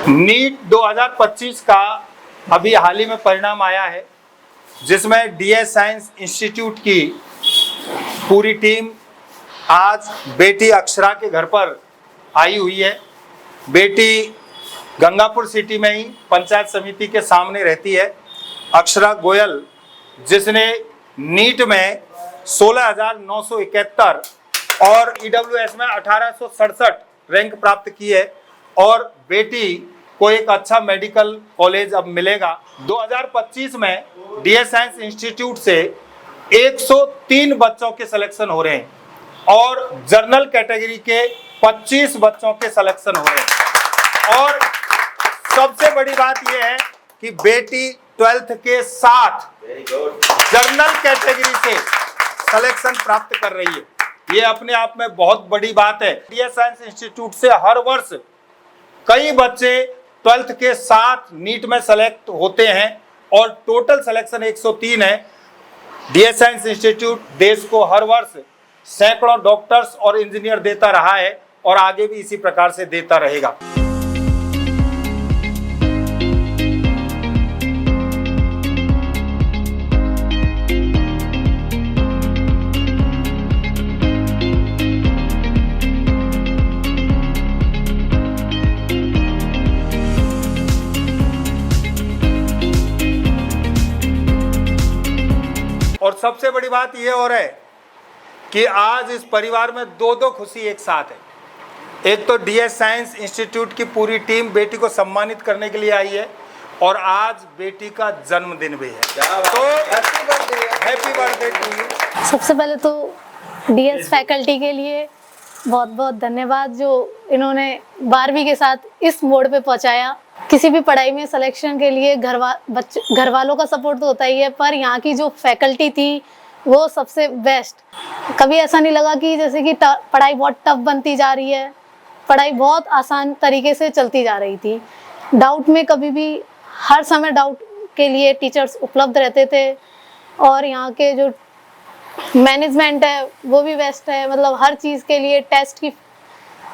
NEET 2025 का अभी हाल ही में परिणाम आया है, जिसमें डीएस साइंस इंस्टीट्यूट की पूरी टीम आज बेटी अक्षरा के घर पर आई हुई है। बेटी गंगापुर सिटी में ही पंचायत समिति के सामने रहती है। अक्षरा गोयल, जिसने नीट में 16,971 और ईडब्ल्यूएस में 1867 रैंक प्राप्त की है, और बेटी को एक अच्छा मेडिकल कॉलेज अब मिलेगा। 2025 में डीएस साइंस इंस्टीट्यूट से 103 बच्चों के सिलेक्शन हो रहे हैं और जर्नल कैटेगरी के 25 बच्चों के सिलेक्शन हो रहे हैं। और सबसे बड़ी बात यह है कि बेटी 12th के साथ जर्नल कैटेगरी से सिलेक्शन प्राप्त कर रही है। ये अपने आप में बहुत बड़ी बात है। डीएस साइंस इंस्टीट्यूट से हर वर्ष कई बच्चे 12th के साथ नीट में सेलेक्ट होते हैं और टोटल सिलेक्शन 103 है। डीएस साइंस इंस्टीट्यूट देश को हर वर्ष सैकड़ों डॉक्टर्स और इंजीनियर देता रहा है और आगे भी इसी प्रकार से देता रहेगा। और सबसे बड़ी बात यह और है कि आज इस परिवार में दो खुशी एक साथ है। एक तो डीएस साइंस इंस्टीट्यूट की पूरी टीम बेटी को सम्मानित करने के लिए आई है और आज बेटी का जन्मदिन भी है, तो हैप्पी बर्थडे टू यू। सबसे पहले तो डीएस फैकल्टी के लिए बहुत बहुत धन्यवाद, जो इन्होंने 12वीं के साथ इस मोड़ पे पहुंचाया। किसी भी पढ़ाई में सिलेक्शन के लिए घर वालों का सपोर्ट तो होता ही है, पर यहाँ की जो फैकल्टी थी वो सबसे बेस्ट। कभी ऐसा नहीं लगा कि जैसे कि पढ़ाई बहुत टफ बनती जा रही है, पढ़ाई बहुत आसान तरीके से चलती जा रही थी। डाउट में कभी भी हर समय डाउट के लिए टीचर्स उपलब्ध रहते थे और यहाँ के जो मैनेजमेंट है वो भी बेस्ट है। मतलब हर चीज़ के लिए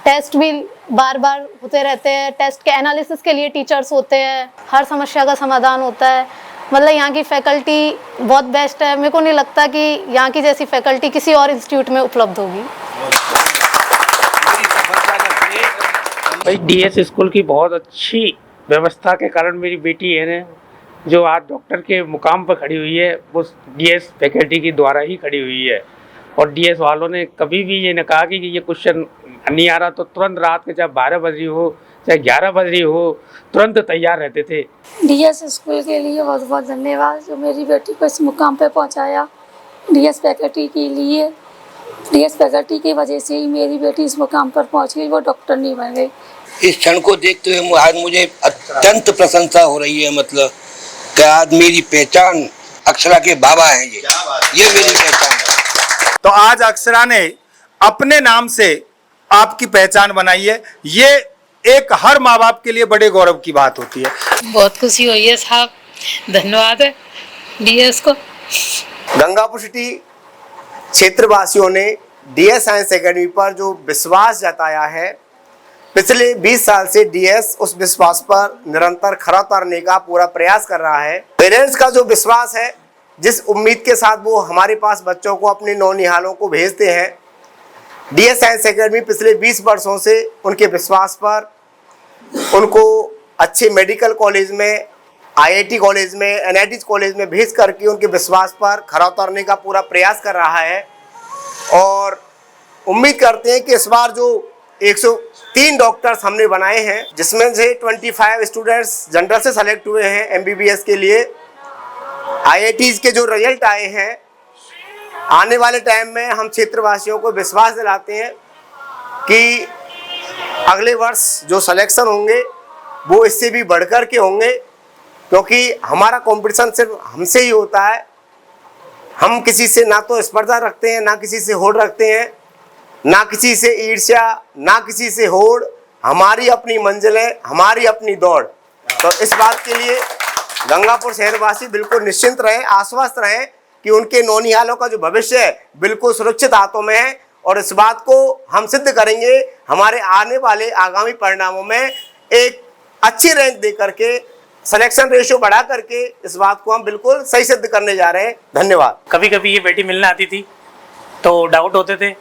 टेस्ट भी बार बार होते रहते हैं, टेस्ट के एनालिसिस के लिए टीचर्स होते हैं, हर समस्या का समाधान होता है। मतलब यहाँ की फैकल्टी बहुत बेस्ट है। मेरे को नहीं लगता कि यहाँ की जैसी फैकल्टी किसी और इंस्टीट्यूट में उपलब्ध होगी। भाई डीएस स्कूल की बहुत अच्छी व्यवस्था के कारण मेरी बेटी है जो आज डॉक्टर के मुकाम पर खड़ी हुई है, वो डीएस फैकल्टी के द्वारा ही खड़ी हुई है। और डीएस वालों ने कभी भी ये न कहा कि ये क्वेश्चन नहीं आ रहा तो तुरंत रात के चाहे 12 बज रही हो चाहे 11 बज रही हो तुरंत तैयार रहते थे। डीएस स्कूल के लिए बहुत बहुत धन्यवाद, जो मेरी बेटी को इस मुकाम पे पहुंचाया। डीएस फैकल्टी के लिए, डीएस फैकल्टी की वजह से ही मेरी बेटी इस मुकाम पर पहुंच गई, वो डॉक्टर नहीं बन गई। इस क्षण को देखते हुए आज मुझे अत्यंत प्रशंसा हो रही है। मतलब कि आज मेरी पहचान अक्षरा के बाबा हैं, ये मेरी पहचान है। तो आज अक्षरा ने अपने नाम से आपकी पहचान बनाई है, ये एक हर माँ बाप के लिए बड़े गौरव की बात होती है। बहुत खुशी हुई है साहब, धन्यवाद है डीएस को। गंगापुर सिटी क्षेत्रवासियों ने डीएस साइंस एकेडमी पर जो विश्वास जताया है, पिछले 20 साल से डीएस उस विश्वास पर निरंतर खरा उतरने का पूरा प्रयास कर रहा है। पेरेंट्स का जो विश्वास है, जिस उम्मीद के साथ वो हमारे पास बच्चों को, अपने नौनिहालों को भेजते हैं, डीएस साइंस एकेडमी पिछले 20 वर्षों से उनके विश्वास पर उनको अच्छे मेडिकल कॉलेज में, आईआईटी कॉलेज में, एनआईटी कॉलेज में भेज करके उनके विश्वास पर खरा उतरने का पूरा प्रयास कर रहा है। और उम्मीद करते हैं कि इस बार जो 103 डॉक्टर्स हमने बनाए हैं, जिसमें से 25 स्टूडेंट्स जनरल से सेलेक्ट हुए हैं एमबीबीएस के लिए। आईआईटीज के जो रिजल्ट आए हैं, आने वाले टाइम में हम क्षेत्रवासियों को विश्वास दिलाते हैं कि अगले वर्ष जो सिलेक्शन होंगे वो इससे भी बढ़कर के होंगे, क्योंकि हमारा कंपटीशन सिर्फ हमसे ही होता है। हम किसी से ना तो स्पर्धा रखते हैं, ना किसी से होड़ रखते हैं, ना किसी से ईर्ष्या, ना किसी से होड़। हमारी अपनी मंजिलें, हमारी अपनी दौड़। तो इस बात के लिए गंगापुर शहरवासी बिल्कुल निश्चिंत रहें, आश्वस्त रहें कि उनके नौनिहालों का जो भविष्य है बिल्कुल सुरक्षित हाथों में है और इस बात को हम सिद्ध करेंगे हमारे आने वाले आगामी परिणामों में। एक अच्छी रैंक दे करके, सिलेक्शन रेशियो बढ़ा करके इस बात को हम बिल्कुल सही सिद्ध करने जा रहे हैं। धन्यवाद। कभी कभी ये बेटी मिलने आती थी तो डाउट होते थे।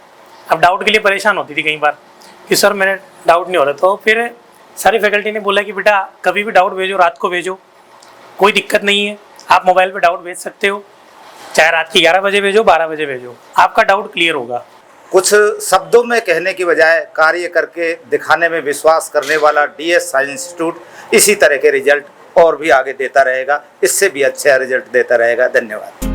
अब डाउट के लिए परेशान होती थी कई बार कि सर मेरे डाउट नहीं हो रहा। तो फिर सारी फैकल्टी ने बोला कि बेटा कभी भी डाउट भेजो, रात को भेजो, कोई दिक्कत नहीं है। आप मोबाइल पे डाउट भेज सकते हो, चाहे रात की 11 बजे भेजो, 12 बजे भेजो, आपका डाउट क्लियर होगा। कुछ शब्दों में कहने की बजाय कार्य करके दिखाने में विश्वास करने वाला डीएस साइंस इंस्टीट्यूट इसी तरह के रिजल्ट और भी आगे देता रहेगा, इससे भी अच्छा रिजल्ट देता रहेगा। धन्यवाद।